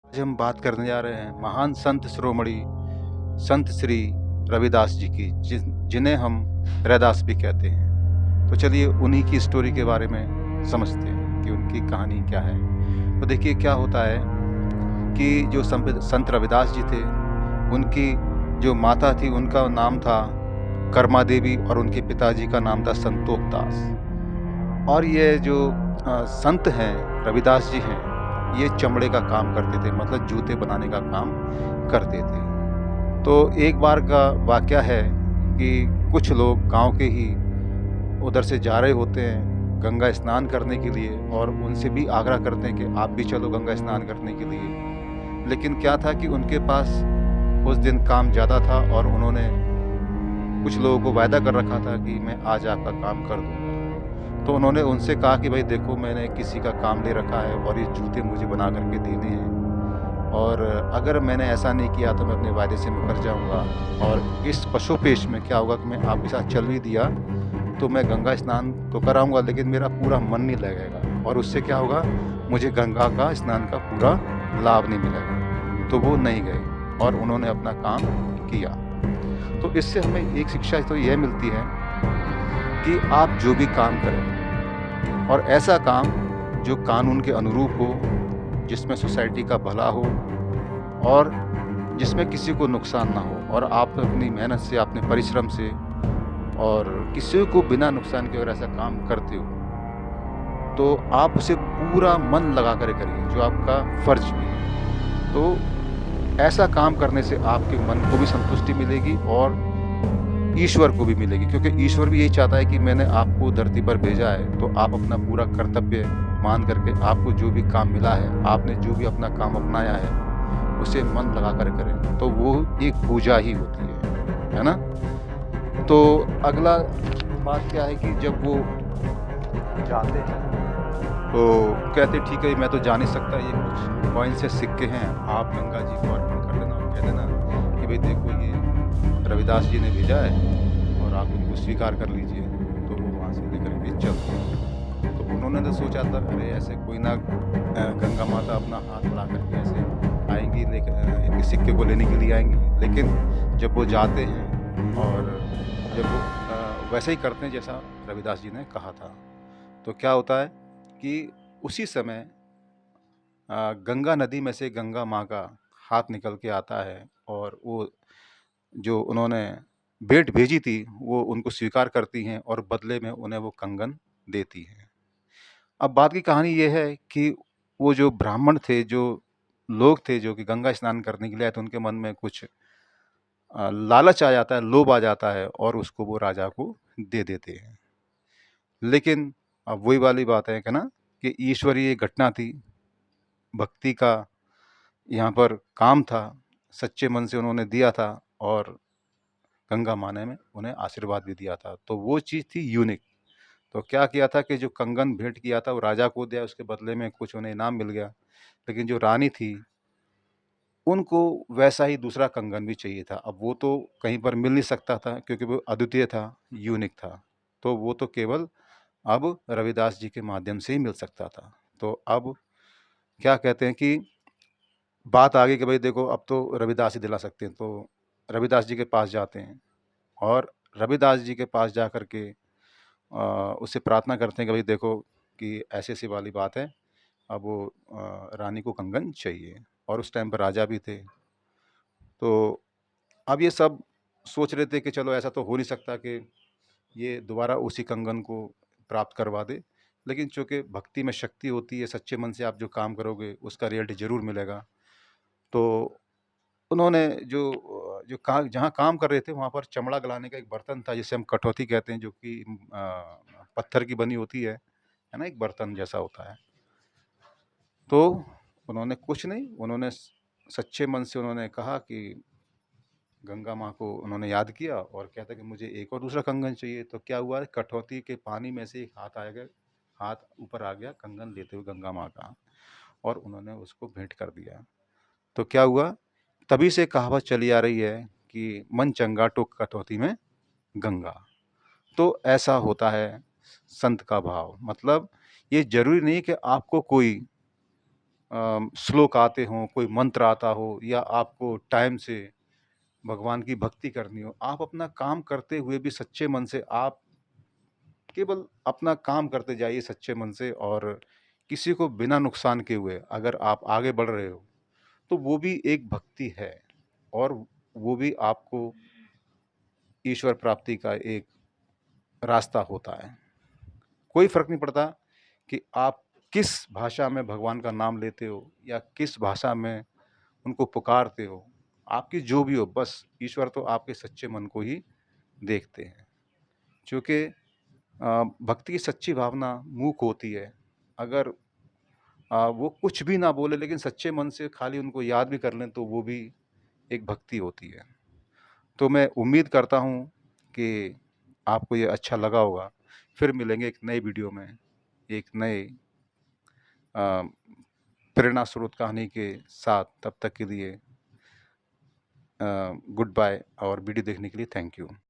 आज हम बात करने जा रहे हैं महान संत शिरोमणि संत श्री रविदास जी की, जिन्हें हम रैदास भी कहते हैं। तो चलिए उन्हीं की स्टोरी के बारे में समझते हैं कि उनकी कहानी क्या है। तो देखिए क्या होता है कि जो संत रविदास जी थे, उनकी जो माता थी उनका नाम था कर्मा देवी और उनके पिताजी का नाम था संतोख दास। और ये जो संत हैं, रविदास जी हैं, ये चमड़े का काम करते थे, मतलब जूते बनाने का काम करते थे। तो एक बार का वाक़या है कि कुछ लोग गाँव के ही उधर से जा रहे होते हैं गंगा स्नान करने के लिए, और उनसे भी आग्रह करते हैं कि आप भी चलो गंगा स्नान करने के लिए। लेकिन क्या था कि उनके पास उस दिन काम ज़्यादा था और उन्होंने कुछ लोगों को वायदा कर रखा था कि मैं आज आपका काम कर दूँगा। तो उन्होंने उनसे कहा कि भाई देखो, मैंने किसी का काम ले रखा है और ये जूते मुझे बना कर के देने हैं, और अगर मैंने ऐसा नहीं किया तो मैं अपने वायदे से मुकर जाऊँगा, और इस पशुपेश में क्या होगा कि मैं आपके साथ चल भी दिया तो मैं गंगा स्नान तो कराऊँगा, लेकिन मेरा पूरा मन नहीं लगेगा, और उससे क्या होगा, मुझे गंगा का स्नान का पूरा लाभ नहीं मिलेगा। तो वो नहीं गए और उन्होंने अपना काम किया। तो इससे हमें एक शिक्षा तो यह मिलती है कि आप जो भी काम करें, और ऐसा काम जो कानून के अनुरूप हो, जिसमें सोसाइटी का भला हो और जिसमें किसी को नुकसान ना हो, और आप अपनी मेहनत से, अपने परिश्रम से, और किसी को बिना नुकसान के अगर ऐसा काम करते हो, तो आप उसे पूरा मन लगा कर करिए, जो आपका फ़र्ज़ भी है। तो ऐसा काम करने से आपके मन को भी संतुष्टि मिलेगी और ईश्वर को भी मिलेगी, क्योंकि ईश्वर भी यही चाहता है कि मैंने आपको धरती पर भेजा है, तो आप अपना पूरा कर्तव्य मान करके, आपको जो भी काम मिला है, आपने जो भी अपना काम अपनाया है, उसे मन लगा कर करें, तो वो एक पूजा ही होती है ना? तो अगला बात क्या है कि जब वो जाते हैं, तो कहते ठीक है, मैं तो जा नहीं सकता, ये कुछ कॉइन से सिक्के हैं, आप गंगा जी को अर्पण कर देना और कह देना कि भाई देखो, ये रविदास जी ने भेजा है और आप इनको स्वीकार कर लीजिए। तो वो वहाँ से लेकर के चलते हैं। तो उन्होंने तो सोचा था, अरे ऐसे कोई ना गंगा माता अपना हाथ बढ़ा करके ऐसे आएंगी, लेकर इनके सिक्के को लेने के लिए आएंगी। लेकिन जब वो जाते हैं और जब वो वैसे ही करते हैं जैसा रविदास जी ने कहा था, तो क्या होता है कि उसी समय गंगा नदी में से गंगा माँ का हाथ निकल के आता है, और वो जो उन्होंने भेंट भेजी थी वो उनको स्वीकार करती हैं, और बदले में उन्हें वो कंगन देती हैं। अब बात की कहानी ये है कि वो जो ब्राह्मण थे, जो लोग थे जो कि गंगा स्नान करने के लिए आए थे, उनके मन में कुछ लालच आ जाता है, लोभ आ जाता है, और उसको वो राजा को दे देते हैं। लेकिन अब वही वाली बात है कि ना, कि ईश्वरीय घटना थी, भक्ति का यहाँ पर काम था, सच्चे मन से उन्होंने दिया था, और गंगा माँ ने में उन्हें आशीर्वाद भी दिया था। तो वो चीज़ थी यूनिक। तो क्या किया था कि जो कंगन भेंट किया था वो राजा को दिया, उसके बदले में कुछ उन्हें इनाम मिल गया। लेकिन जो रानी थी, उनको वैसा ही दूसरा कंगन भी चाहिए था। अब वो तो कहीं पर मिल नहीं सकता था, क्योंकि वो अद्वितीय था, यूनिक था। तो वो तो केवल अब रविदास जी के माध्यम से ही मिल सकता था। तो अब क्या कहते हैं कि बात आ गई कि भाई देखो, अब तो रविदास ही दिला सकते हैं। तो रविदास जी के पास जाते हैं, और रविदास जी के पास जा कर के उससे प्रार्थना करते हैं कि भाई देखो, कि ऐसी-ऐसी वाली बात है, अब वो रानी को कंगन चाहिए, और उस टाइम पर राजा भी थे। तो अब ये सब सोच रहे थे कि चलो ऐसा तो हो नहीं सकता कि ये दोबारा उसी कंगन को प्राप्त करवा दे। लेकिन चूँकि भक्ति में शक्ति होती है, सच्चे मन से आप जो काम करोगे उसका रिज़ल्ट ज़रूर मिलेगा। तो उन्होंने जो जहाँ काम कर रहे थे वहाँ पर चमड़ा गलाने का एक बर्तन था, जिसे हम कठौती कहते हैं, जो कि पत्थर की बनी होती है ना? एक बर्तन जैसा होता है। तो उन्होंने कुछ नहीं, उन्होंने सच्चे मन से उन्होंने कहा कि गंगा माँ को उन्होंने याद किया, और कहता कि मुझे एक और दूसरा कंगन चाहिए। तो क्या हुआ, कठौती के पानी में से एक हाथ आएगा, हाथ ऊपर आ गया कंगन लेते हुए गंगा माँ का, और उन्होंने उसको भेंट कर दिया। तो क्या हुआ, तभी से कहावत चली आ रही है कि मन चंगा तो कटौती में गंगा। तो ऐसा होता है संत का भाव। मतलब ये ज़रूरी नहीं कि आपको कोई श्लोक आते हों, कोई मंत्र आता हो या आपको टाइम से भगवान की भक्ति करनी हो, आप अपना काम करते हुए भी सच्चे मन से आप केवल अपना काम करते जाइए सच्चे मन से और किसी को बिना नुकसान के हुए अगर आप आगे बढ़ रहे हो, तो वो भी एक भक्ति है और वो भी आपको ईश्वर प्राप्ति का एक रास्ता होता है। कोई फ़र्क नहीं पड़ता कि आप किस भाषा में भगवान का नाम लेते हो या किस भाषा में उनको पुकारते हो। आपकी जो भी हो, बस ईश्वर तो आपके सच्चे मन को ही देखते हैं। क्योंकि भक्ति की सच्ची भावना मूक होती है। अगर वो कुछ भी ना बोले लेकिन सच्चे मन से खाली उनको याद भी कर लें तो वो भी एक भक्ति होती है। तो मैं उम्मीद करता हूँ कि आपको ये अच्छा लगा होगा। फिर मिलेंगे एक नई वीडियो में, एक नए अ, प्रेरणा स्रोत कहानी के साथ। तब तक के लिए गुड बाय और वीडियो देखने के लिए थैंक यू।